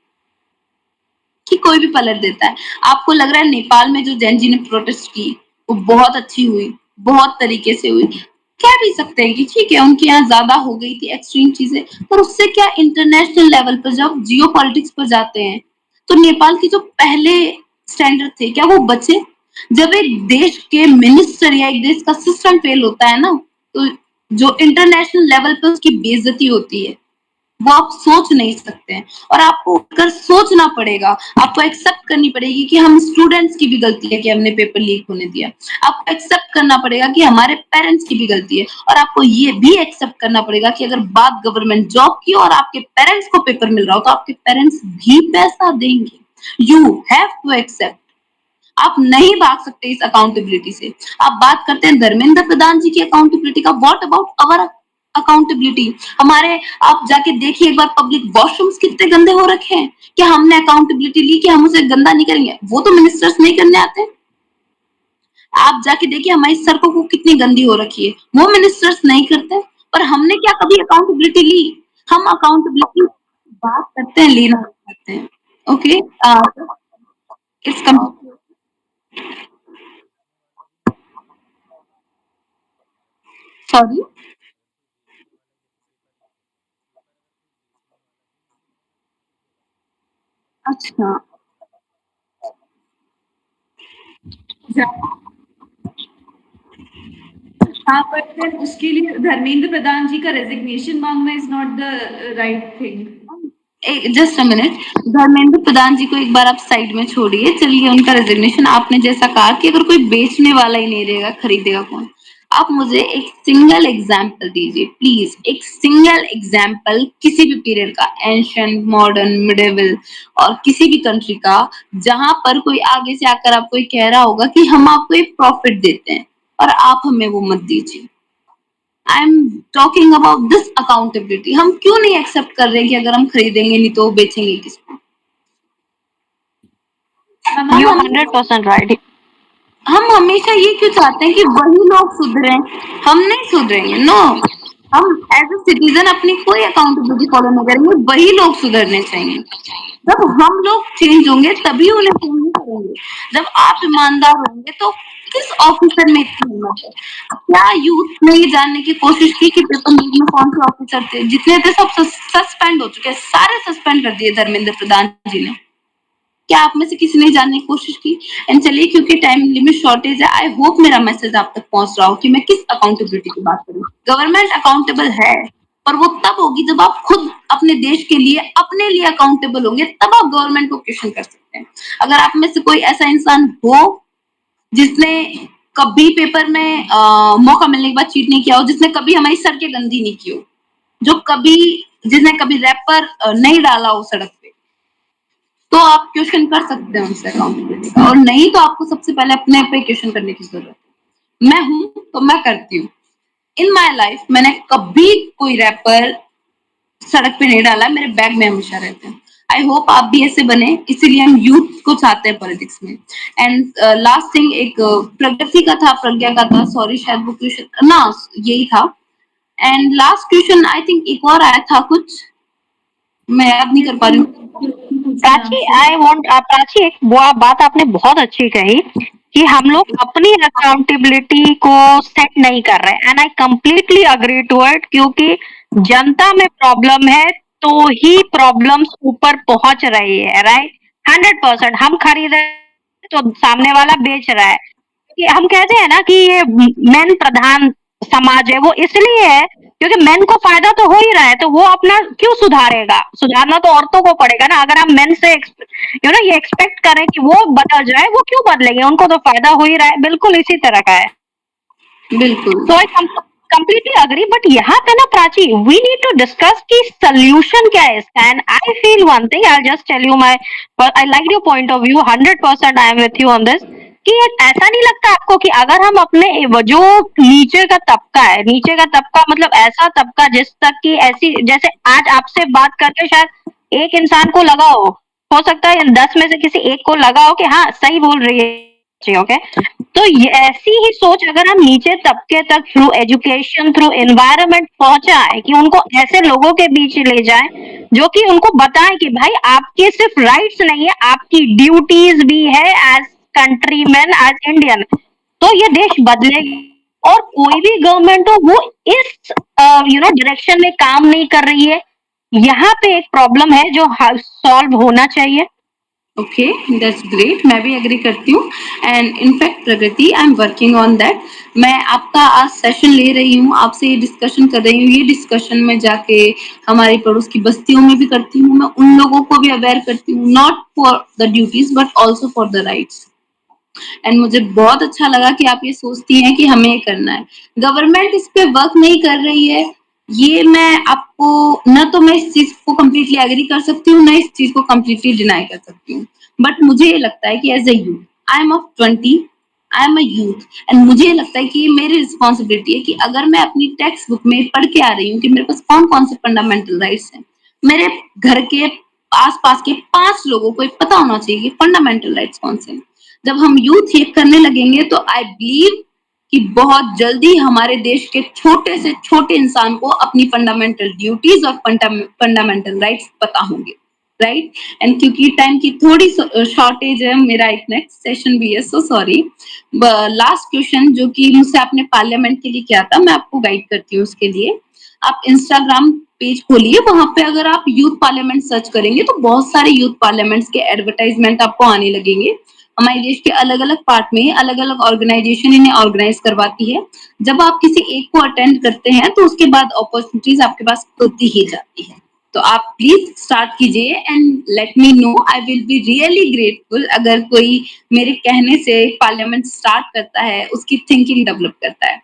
C: कि कोई भी पलट देता है। आपको लग रहा है नेपाल में जो जैन जी ने प्रोटेस्ट की वो बहुत अच्छी हुई, बहुत तरीके से हुई? कह भी सकते हैं कि ठीक है उनके यहाँ ज्यादा हो गई थी एक्सट्रीम चीजें, पर उससे क्या इंटरनेशनल लेवल पर जब जियो पॉलिटिक्स पर जाते हैं तो नेपाल की जो पहले स्टैंडर्ड थे क्या वो बचे? जब एक देश के मिनिस्टर या एक देश का सिस्टम फेल होता है ना तो जो इंटरनेशनल लेवल पे उसकी बेइज्जती होती है वो आप सोच नहीं सकते हैं। और आपको उठकर सोचना पड़ेगा, आपको एक्सेप्ट करनी पड़ेगी कि हम स्टूडेंट्स की भी गलती है कि हमने पेपर लीक होने दिया। आपको एक्सेप्ट करना पड़ेगा कि हमारे पेरेंट्स की भी गलती है और आपको ये भी एक्सेप्ट करना पड़ेगा कि अगर बात गवर्नमेंट जॉब की और आपके पेरेंट्स को पेपर मिल रहा हो तो आपके पेरेंट्स भी पैसा देंगे। You have to accept. आप नहीं भाग सकते इस अकाउंटेबिलिटी से। आप बात करते हैं धर्मेंद्र प्रधान जी की अकाउंटेबिलिटी का, व्हाट अबाउट अवर अकाउंटेबिलिटी? हमारे आप जाके देखिए एक बार पब्लिक वॉशरूम्स कितने गंदे हो रखे हैं। क्या हमने अकाउंटेबिलिटी ली कि हम उसे गंदा नहीं करेंगे? वो तो मिनिस्टर्स नहीं करने आते। आप जाके देखिए हमारी सड़कों को कितनी गंदी हो रखी है, वो मिनिस्टर्स नहीं करते। पर हमने क्या कभी अकाउंटेबिलिटी ली? हम अकाउंटेबिलिटी बात करते हैं, लेना चाहते हैं। Okay, it's come. सॉरी, अच्छा।
B: हाँ, बट फिर उसके लिए धर्मेंद्र प्रधान जी का रेजिग्नेशन मांगना is not the right thing.
C: Just a minute, Dharmendra Pradhan ji को एक बार आप साइड में छोड़िए, चलिए उनका रेजिग्नेशन। आपने जैसा कहा कि अगर कोई बेचने वाला ही नहीं रहेगा, खरीदेगा कौन? आप मुझे एक सिंगल एग्जाम्पल दीजिए प्लीज, एक सिंगल एग्जाम्पल किसी भी पीरियड का, एंशियंट, मॉडर्न, मिडिवल और किसी भी कंट्री का, जहां पर कोई आगे से आकर आपको ये कह रहा होगा कि हम आपको एक प्रॉफिट देते हैं और आप हमें वो मत दीजिए। I am talking about this accountability. हम क्यों नहीं एक्सेप्ट कर रहे हैं कि अगर हम खरीदेंगे नहीं तो बेचेंगे किसको?
G: You 100% right.
C: हम हमेशा ये क्यों चाहते हैं कि वही लोग सुधरें, हम नहीं सुधरेंगे? नो, हम एज ए सिटीजन अपनी कोई अकाउंटेबिलिटी फॉलो नहीं करेंगे, वही लोग सुधरने चाहिए। जब हम लोग चेंज होंगे तभी उन्हें चेंज करेंगे। जब आप ईमानदार होंगे तो किस ऑफिसर में इतनी हिम्मत है? क्या यूथ ने ये जानने की कोशिश की कि पेपर लीक में कौन से ऑफिसर थे? जितने थे सब सस्पेंड हो चुके हैं, सारे सस्पेंड कर दिए धर्मेंद्र प्रधान जी ने। क्या आप में से किसी ने जानने की कोशिश की? एंड चलिए, क्योंकि टाइम लिमिट शॉर्टेज है, आई होप मेरा मैसेज आप तक पहुंच रहा हो कि मैं किस अकाउंटेबिलिटी की बात करूं। गवर्नमेंट अकाउंटेबल है, पर वो तब होगी जब आप खुद अपने देश के लिए, अपने लिए अकाउंटेबल होंगे, तब आप गवर्नमेंट को क्वेश्चन कर सकते हैं। अगर आप में से कोई ऐसा इंसान हो जिसने कभी पेपर में मौका मिलने के बाद चीट नहीं किया हो, जिसने कभी हमारी सड़कें गंदी नहीं की हो, जिसने कभी रैपर नहीं डाला हो सड़क पे, तो आप क्वेश्चन कर सकते हैं उनसे अकाउंटेबिलिटी का। और नहीं तो आपको सबसे पहले अपने पे क्वेश्चन करने की जरूरत है। मैं हूं तो मैं करती हूँ। इन माय लाइफ मैंने कभी कोई रैपर सड़क पे नहीं डाला, मेरे बैग में हमेशा रहते हैं। आई होप आप भी ऐसे बने, इसीलिए हम यूथ को चाहते हैं पॉलिटिक्स में। एंड लास्ट थिंग, एक प्रगति का था, प्रज्ञा का था, सॉरी शायद वो क्वेश्चन ना यही था। And last question I think एक और आया था कुछ, मैं याद नहीं कर पा रही हूँ।
G: प्राची, एक वो बात आपने बहुत अच्छी कही कि हम लोग अपनी अकाउंटेबिलिटी को सेट नहीं कर रहे, and I completely agree to it, क्योंकि जनता में प्रॉब्लम है तो ही प्रॉब्लम्स ऊपर पहुंच रही है, राइट? 100%। हम खरीद रहे तो सामने वाला बेच रहा है। कि हम कहते हैं ना कि ये मेन प्रधान समाज है, वो इसलिए है क्योंकि मेन को फायदा तो हो ही रहा है, तो वो अपना क्यों सुधारेगा? सुधारना तो औरतों को पड़ेगा ना। अगर हम मेन से ये एक्सपेक्ट करें कि वो बदल जाए, वो क्यों बदलेंगे? उनको तो फायदा हो ही रहा है। बिल्कुल इसी तरह का है।
C: बिल्कुल।
G: तो आई completely agree, but यहाँ पे ना Prachi, we need to discuss कि solution क्या है इसका। And I feel one thing, I'll just tell you I like your point of view, 100% I am with you on this, कि ऐसा नहीं लगता आपको कि अगर हम अपने जो नीचे का तबका है, नीचे का तबका मतलब ऐसा तबका जिस तक की ऐसी, जैसे आज आपसे बात करके शायद एक इंसान को लगा हो सकता है 10 में से किसी एक को लगा हो कि हाँ सही बोल रही है, ओके? तो ये ऐसी ही सोच अगर हम नीचे तबके तक थ्रू एजुकेशन, थ्रू एनवायरनमेंट पहुंचाए, कि उनको ऐसे लोगों के बीच ले जाए जो कि उनको बताएं कि भाई आपके सिर्फ राइट्स नहीं है, आपकी ड्यूटीज भी है एज कंट्रीमैन, एज इंडियन, तो ये देश बदलेगा। और कोई भी गवर्नमेंट हो वो इस डायरेक्शन में काम नहीं कर रही है। यहाँ पे एक प्रॉब्लम है जो सॉल्व होना चाहिए।
C: ओके, दैट्स ग्रेट, मैं भी एग्री करती हूँ। And in fact Pragati, I am working on that. मैं आपका आज सेशन ले रही हूँ, आपसे ये डिस्कशन कर रही हूँ, ये डिस्कशन में जाके हमारे पड़ोस की बस्तियों में भी करती हूँ, मैं उन लोगों को भी अवेयर करती हूँ, not for the duties but also for the rights. And मुझे बहुत अच्छा लगा कि आप ये सोचती हैं कि हमें ये करना है। गवर्नमेंट इस पे वर्क नहीं कर रही है, ये मैं आपको, न तो मैं इस चीज को कम्प्लीटली एग्री कर सकती हूँ, न इस चीज को कम्प्लीटली डिनाई कर सकती हूँ। बट मुझे ये लगता है कि as a youth, I am of 20, I am a youth, and मुझे लगता है कि ये मेरी रिस्पॉन्सिबिलिटी है कि अगर मैं अपनी टेक्स्ट बुक में पढ़ के आ रही हूँ कि मेरे पास कौन कौन से फंडामेंटल राइट्स हैं, मेरे घर के आसपास के 5 लोगों को पता होना चाहिए कि फंडामेंटल राइट्स कौन से हैं। जब हम यूथ ये करने लगेंगे तो आई बिलीव कि बहुत जल्दी हमारे देश के छोटे से छोटे इंसान को अपनी फंडामेंटल ड्यूटीज और फंडामेंटल राइट्स पता होंगे, राइट? एंड क्योंकि टाइम की थोड़ी शॉर्टेज है, मेरा एक नेक्स्ट सेशन भी है, सो सॉरी। लास्ट क्वेश्चन जो कि मुझसे आपने पार्लियामेंट के लिए किया था, मैं आपको गाइड करती हूँ उसके लिए। आप इंस्टाग्राम पेज खोलिए, वहां पे अगर आप यूथ पार्लियामेंट सर्च करेंगे तो बहुत सारे यूथ पार्लियामेंट्स के एडवर्टाइजमेंट आपको आने लगेंगे। हमारे देश के अलग अलग पार्ट में अलग अलग ऑर्गेनाइजेशन इन्हें ऑर्गेनाइज करवाती है। जब आप किसी एक को अटेंड करते हैं तो उसके बाद अपॉर्चुनिटीज आपके पास होती ही जाती है। तो आप प्लीज स्टार्ट कीजिए and let me know, I will be really grateful अगर कोई मेरे कहने से पार्लियामेंट स्टार्ट करता है, उसकी थिंकिंग डेवलप करता है।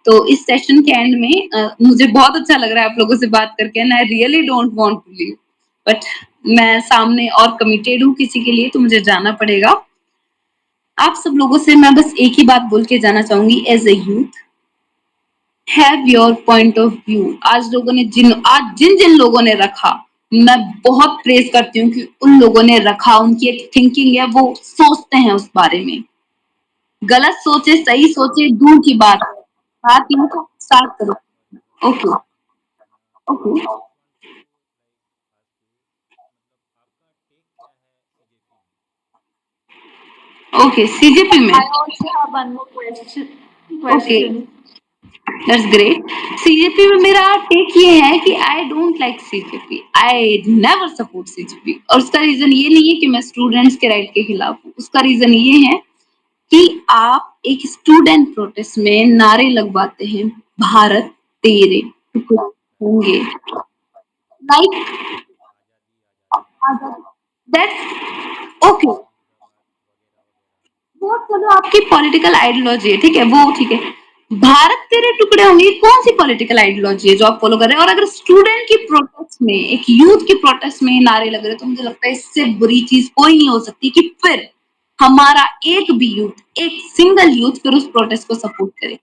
C: तो इस सेशन के एंड में मुझे बहुत अच्छा लग रहा है आप लोगों से बात करके and I really don't want to leave, but मैं सामने और कमिटेड हूँ किसी के लिए, तो मुझे जाना पड़ेगा। आप सब लोगों से मैं बस एक ही बात बोल के जाना चाहूंगी, as a youth have your point of view. आज जिन जिन लोगों ने रखा, मैं बहुत प्रेज करती हूँ कि उन लोगों ने रखा, उनकी एक थिंकिंग है, वो सोचते हैं उस बारे में। गलत सोचे सही सोचे दूर की बात है, बात ये तो स्टार्ट करो। ओके ओके ओके सीजेपी में
B: I also have one more question.
C: Okay, that's great. CJP में मेरा टेक ये है कि I don't like CJP, I never support CJP. और उसका रीजन ये नहीं है कि मैं स्टूडेंट्स के राइट के खिलाफ हूँ, उसका रीजन ये है कि आप एक स्टूडेंट प्रोटेस्ट में नारे लगवाते हैं, भारत तेरे टुकड़े होंगे, लाइक दैट्स ओके। वो चलो आपकी पॉलिटिकल आइडियोलॉजी है, ठीक है, वो ठीक है। भारत तेरे टुकड़े होंगे, ये कौन सी पॉलिटिकल आइडियोलॉजी है जो आप फॉलो कर रहे हैं? और अगर स्टूडेंट की प्रोटेस्ट में, एक यूथ की प्रोटेस्ट में नारे लग रहे हैं, तो मुझे लगता है इससे बुरी चीज कोई नहीं हो सकती कि फिर हमारा एक भी यूथ, एक सिंगल यूथ फिर उस प्रोटेस्ट को सपोर्ट करे।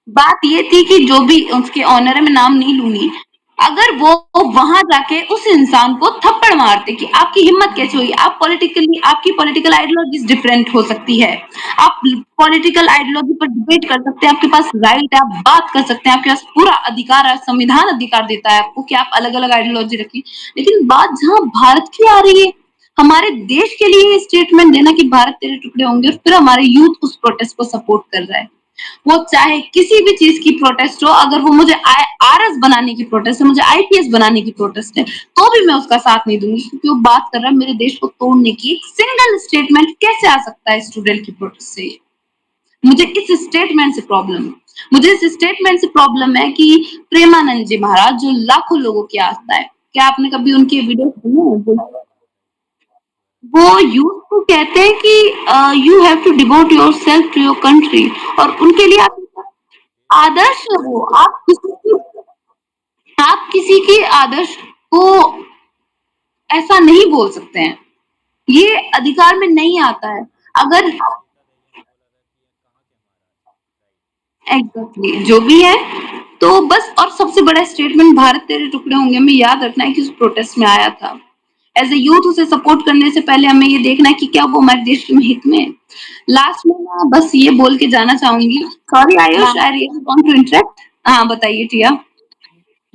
C: बात ये थी कि जो भी उसके ऑनर है, मैं नाम नहीं लूंगी, अगर वो वहां जाके उस इंसान को थप्पड़ मारते कि आपकी हिम्मत कैसे हुई, आप पॉलिटिकली, आपकी पॉलिटिकल आइडियोलॉजी डिफरेंट हो सकती है, आप पॉलिटिकल आइडियोलॉजी पर डिबेट कर सकते हैं, आपके पास राइट है, आप बात कर सकते हैं, आपके पास पूरा अधिकार है, संविधान अधिकार देता है आपको कि आप अलग अलग आइडियोलॉजी रखें। लेकिन बात जहां भारत की आ रही है, हमारे देश के लिए स्टेटमेंट देना कि भारत तेरे टुकड़े होंगे, और फिर हमारे यूथ उस प्रोटेस्ट को सपोर्ट कर रहा है, वो चाहे किसी भी चीज की प्रोटेस्ट हो, अगर वो मुझे आरएस बनाने की प्रोटेस्ट है, मुझे आईपीएस बनाने की प्रोटेस्ट है, तो भी मैं उसका साथ नहीं दूंगी, क्योंकि वो बात कर रहा है मेरे देश को तोड़ने की। एक सिंगल स्टेटमेंट कैसे आ सकता है स्टूडेंट की प्रोटेस्ट से? मुझे इस स्टेटमेंट से प्रॉब्लम है। मुझे इस स्टेटमेंट से प्रॉब्लम है कि प्रेमानंद जी महाराज, जो लाखों लोगों की आस्था है, क्या आपने कभी उनके वीडियो सुने? वो यूथ को कहते हैं कि you have to devote yourself to your country, और उनके लिए आप आदर्श है वो। आप किसी के आदर्श को ऐसा नहीं बोल सकते हैं, ये अधिकार में नहीं आता है। अगर एग्जैक्टली जो भी है, तो बस, और सबसे बड़ा स्टेटमेंट भारत तेरे टुकड़े होंगे में याद रखना है कि उस प्रोटेस्ट में आया था। एज ए यूथ उसे सपोर्ट करने से पहले हमें ये देखना है कि क्या वो हमारे देश के हित में है। लास्ट में मैं बस ये बोल के जाना चाहूंगी, sorry Ayush, I really want to interrupt. हाँ बताइए टिया।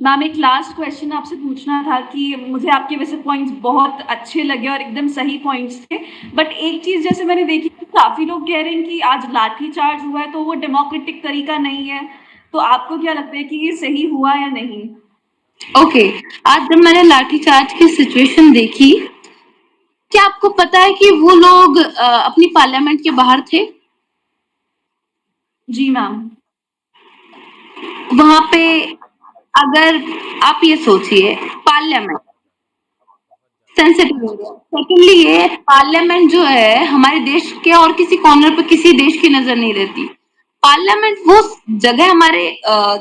B: मैम एक लास्ट क्वेश्चन आपसे पूछना था कि मुझे आपके वैसे पॉइंट्स बहुत अच्छे लगे और एकदम सही पॉइंट्स थे, बट एक चीज जैसे मैंने देखी कि काफी लोग कह रहे हैं कि आज लाठीचार्ज हुआ है तो वो डेमोक्रेटिक तरीका नहीं है, तो आपको क्या लगता है कि ये सही हुआ या नहीं?
C: ओके, आज जब मैंने लाठीचार्ज की सिचुएशन देखी, क्या आपको पता है कि वो लोग अपनी पार्लियामेंट के बाहर थे?
B: जी मैम।
C: वहां पे अगर आप ये सोचिए, पार्लियामेंट सेंसिटिव एरिया, सेकेंडली ये पार्लियामेंट जो है हमारे देश के और किसी कॉर्नर पे किसी देश की नजर नहीं रहती। पार्लियामेंट वो जगह हमारे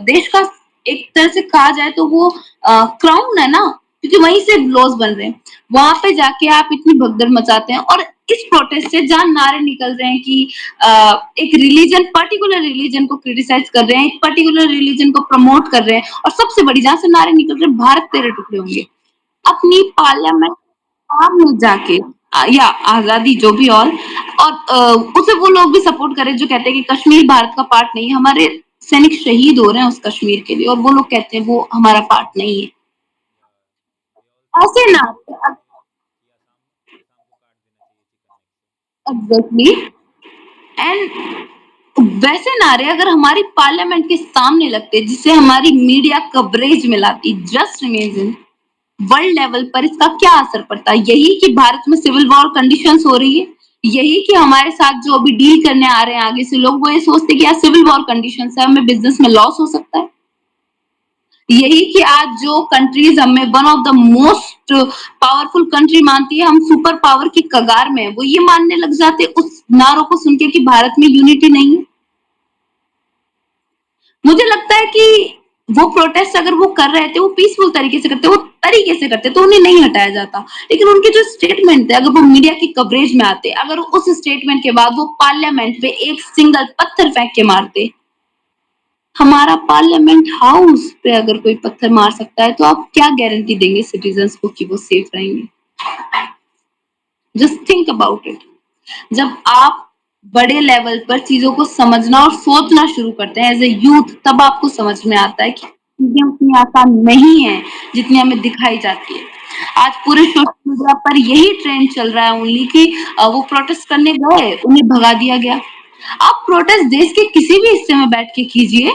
C: देश का, एक तरह से कहा जाए तो वो क्राउन है ना, क्योंकि वहीं से लॉज बन रहे हैं। वहां पे जाके आप इतनी भगदड़ मचाते हैं, और इस प्रोटेस्ट से जहां नारे निकल रहे हैं कि एक रिलीजन, पर्टिकुलर रिलीजन को क्रिटिसाइज कर रहे हैं, एक पर्टिकुलर रिलीजन को प्रमोट कर रहे हैं, और सबसे बड़ी जहां से नारे निकल रहे हैं, भारत तेरे टुकड़े होंगे, अपनी पार्लियामेंट में जाके या आजादी जो भी, और उसे वो लोग भी सपोर्ट करें जो कहते हैं कि कश्मीर भारत का पार्ट नहीं है। हमारे सैनिक शहीद हो रहे हैं उस कश्मीर के लिए, और वो लोग कहते हैं वो हमारा पार्ट नहीं है। ऐसे ना, एग्जैक्टली, एंड वैसे नारे अगर हमारी पार्लियामेंट के सामने लगते, जिससे हमारी मीडिया कवरेज में लाती, जस्ट इमेजिन वर्ल्ड लेवल पर इसका क्या असर पड़ता है। यही कि भारत में सिविल वॉर कंडीशंस हो रही है, यही कि हमारे साथ जो अभी डील करने आ रहे हैं आगे से लोग, वो ये सोचते कि यार सिविल वॉर कंडीशंस है, हमें बिजनेस में लॉस हो सकता है। यही कि आज जो कंट्रीज हमें one of the most powerful country मानती है, हम सुपर पावर की कगार में है, वो ये मानने लग जाते उस नारों को सुन के कि भारत में यूनिटी नहीं है। मुझे लगता है कि वो प्रोटेस्ट अगर वो कर रहे थे, वो पीसफुल तरीके से करते, वो तरीके से करते, तो उन्हें नहीं हटाया जाता। लेकिन उनके जो स्टेटमेंट थे, अगर वो मीडिया की कवरेज में आते, अगर उस स्टेटमेंट के बाद वो पार्लियामेंट में एक सिंगल पत्थर फेंक के मारते, हमारा पार्लियामेंट हाउस पे अगर कोई पत्थर मार सकता है, तो आप क्या गारंटी देंगे सिटीजन्स को कि वो सेफ रहेंगे? Just think about it. जब आप बड़े लेवल पर चीजों को समझना और सोचना शुरू करते हैं एज ए यूथ, तब आपको समझ में आता है कि चीजें उतनी आसान नहीं है जितनी हमें दिखाई जाती है। आज पूरे सोशल मीडिया पर यही ट्रेंड चल रहा है ओनली कि वो प्रोटेस्ट करने गए, उन्हें भगा दिया गया। आप प्रोटेस्ट देश के किसी भी हिस्से में बैठ के कीजिए,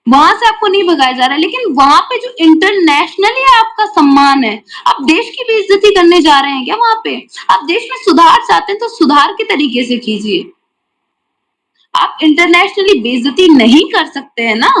C: वहां से आपको नहीं भगाया जा रहा है, लेकिन वहां पे जो इंटरनेशनली आपका सम्मान है, आप देश की बेइज्जती करने जा रहे हैं क्या वहां पे? आप देश में सुधार चाहते हैं तो सुधार के तरीके से कीजिए। आप इंटरनेशनली बेइज्जती नहीं कर सकते हैं ना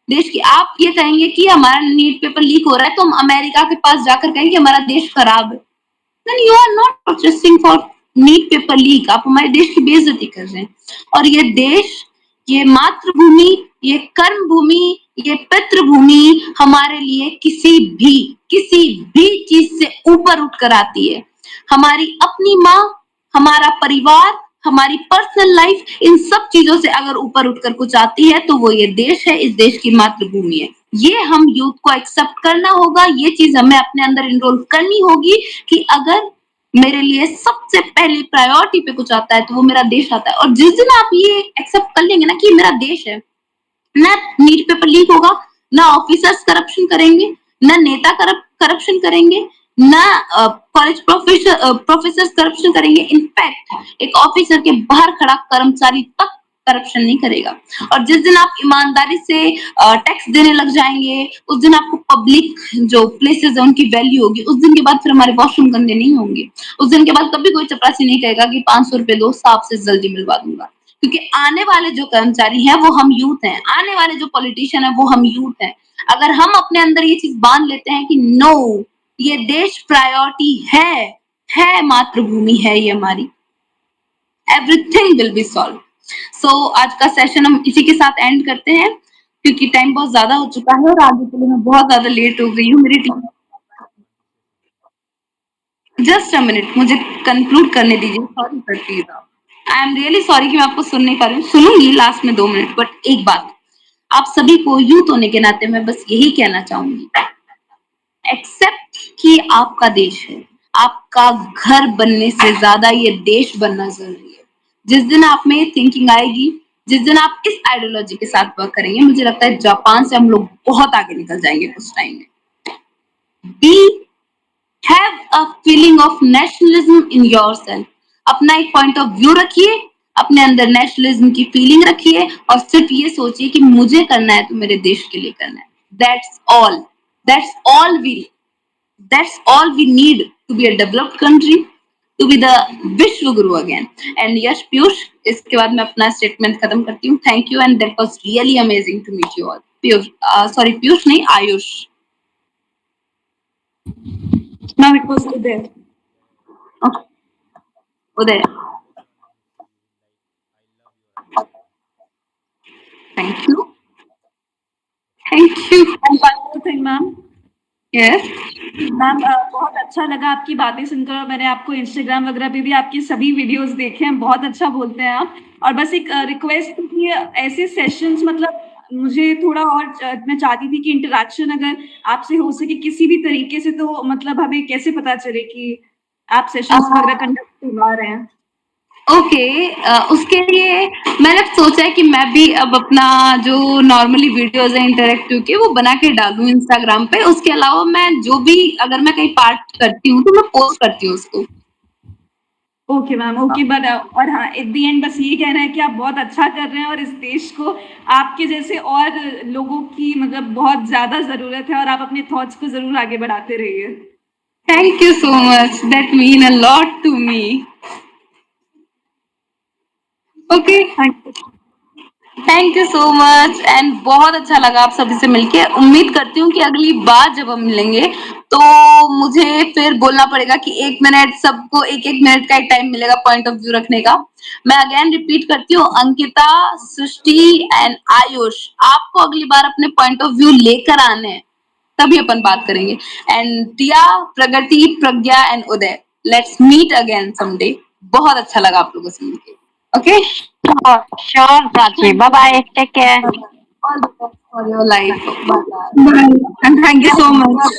C: देश की। आप ये कहेंगे कि हमारा नीट पेपर लीक हो रहा है, तो हम अमेरिका के पास जाकर कहेंगे हमारा देश खराब है। Then you are not protesting for NEET paper leak, आप हमारे देश की बेइज्जती कर रहे हैं। और ये देश, ये मातृभूमि, ये कर्म भूमि, ये पितृभूमि हमारे लिए किसी भी चीज से ऊपर उठकर आती है। हमारी अपनी माँ, हमारा परिवार, हमारी पर्सनल लाइफ, इन सब चीजों से अगर ऊपर उठकर कुछ आती है तो वो ये देश है, इस देश की मातृभूमि है। ये हम यूथ को एक्सेप्ट करना होगा, ये चीज हमें अपने अंदर इनरोल करनी होगी कि अगर मेरे लिए सबसे पहली प्रायोरिटी पे कुछ आता है तो वो मेरा देश आता है। और जिस दिन आप ये एक्सेप्ट कर लेंगे ना कि मेरा देश है, ना नीट पेपर लीक होगा, ना ऑफिसर्स करप्शन करेंगे, ना नेता करप्शन करेंगे, ना कॉलेज प्रोफेसर करप्शन करेंगे। इनफैक्ट एक ऑफिसर के बाहर खड़ा कर्मचारी तक करप्शन नहीं करेगा। और जिस दिन आप ईमानदारी से टैक्स देने लग जाएंगे, उस दिन आपको पब्लिक जो प्लेसेस है उनकी वैल्यू होगी। उस दिन के बाद फिर हमारे वॉशरूम गंदे नहीं होंगे। उस दिन के बाद कभी कोई चपरासी नहीं कहेगा कि 500 रुपए दो, साफ से जल्दी मिलवा दूंगा। क्योंकि आने वाले जो कर्मचारी हैं वो हम यूथ हैं, आने वाले जो पॉलिटिशियन है वो हम यूथ हैं। अगर हम अपने अंदर ये चीज बांध लेते हैं कि नो, ये देश प्रायोरिटी है मातृभूमि है ये हमारी, एवरीथिंग विल बी सॉल्व। सो आज का सेशन हम इसी के साथ एंड करते हैं, क्योंकि टाइम बहुत ज्यादा हो चुका है और आगे के लिए मैं बहुत ज्यादा लेट हो गई हूँ। मेरी टीम, जस्ट अ मिनट, मुझे कंक्लूड करने दीजिए। Sorry sir please, I am really sorry कि मैं आपको सुन नहीं पा रही हूँ। सुनूंगी लास्ट में 2 मिनट, बट एक बात आप सभी को यूथ होने के नाते मैं बस यही कहना चाहूंगी, एक्सेप्ट कि आपका देश है, आपका घर बनने से ज्यादा ये देश बनना जरूरी है। जिस दिन आप में ये थिंकिंग आएगी, जिस दिन आप इस आइडियोलॉजी के साथ वर्क करेंगे, मुझे लगता है जापान से हम लोग बहुत आगे निकल जाएंगे कुछ टाइम में। Be have a feeling of nationalism in yourself. अपना एक पॉइंट ऑफ व्यू रखिए, अपने अंदर नेशनलिज्म की फीलिंग रखिए और सिर्फ ये सोचिए कि मुझे करना है तो मेरे देश के लिए करना है। That's all, that's all we need to be a developed country, to be the vishwa guru again. And यश पीयूष, इसके बाद मैं अपना स्टेटमेंट खत्म करती हूँ। Thank you and that was really amazing to meet you all. Piyush, sorry Piyush नहीं, Ayush.
B: Ma'am, it was Uday.
C: Okay, Uday, thank you, thank you.
B: And one more thing, ma'am.
C: Yes,
B: ma'am बहुत अच्छा लगा आपकी बातें सुनकर, और मैंने आपको इंस्टाग्राम वगैरह पे भी आपकी सभी वीडियोस देखे हैं, बहुत अच्छा बोलते हैं आप। और बस एक रिक्वेस्ट कि ऐसे सेशंस, मतलब मुझे थोड़ा और मैं चाहती थी कि इंटरेक्शन अगर आपसे हो सके किसी भी तरीके से, तो मतलब हमें कैसे पता चले कि आप सेशंस वगैरह कंडक्ट करवा रहे हैं।
C: ओके, उसके लिए मैंने सोचा है कि मैं भी अब अपना जो नॉर्मली वीडियोस है इंटरेक्टिव के, वो बना के डालूं इंस्टाग्राम पे। उसके अलावा मैं जो भी, अगर मैं कहीं पार्ट करती हूँ तो मैं पोस्ट करती हूँ उसको।
B: Okay ma'am, okay. बट और हाँ, एट द एंड बस ये कहना है कि आप बहुत अच्छा कर रहे हैं और इस देश को आपके जैसे और लोगों की मतलब बहुत ज्यादा जरूरत है, और आप अपने थॉट्स को जरूर आगे बढ़ाते रहिए।
C: Thank you so much, that mean a lot to me. Okay,
B: thank you.
C: Thank you so much and बहुत अच्छा लगा आप सभी से मिलके। उम्मीद करती हूँ कि अगली बार जब हम मिलेंगे तो मुझे फिर बोलना पड़ेगा कि 1 मिनट, सबको 1-1 मिनट का एक टाइम मिलेगा पॉइंट ऑफ व्यू रखने का। मैं अगेन रिपीट करती हूँ, अंकिता, सृष्टि एंड आयुष, आपको अगली बार अपने पॉइंट ऑफ व्यू लेकर आने हैं, तभी अपन बात करेंगे। And Tia, Pragati, Pragya and Uday, let's meet again someday. बहुत अच्छा लगा आप लोगों से मिलके। Okay,
G: Sure, Prachi. Bye bye. Take care.
C: All the best for your life. Bye
F: Bye.
C: And thank you so much.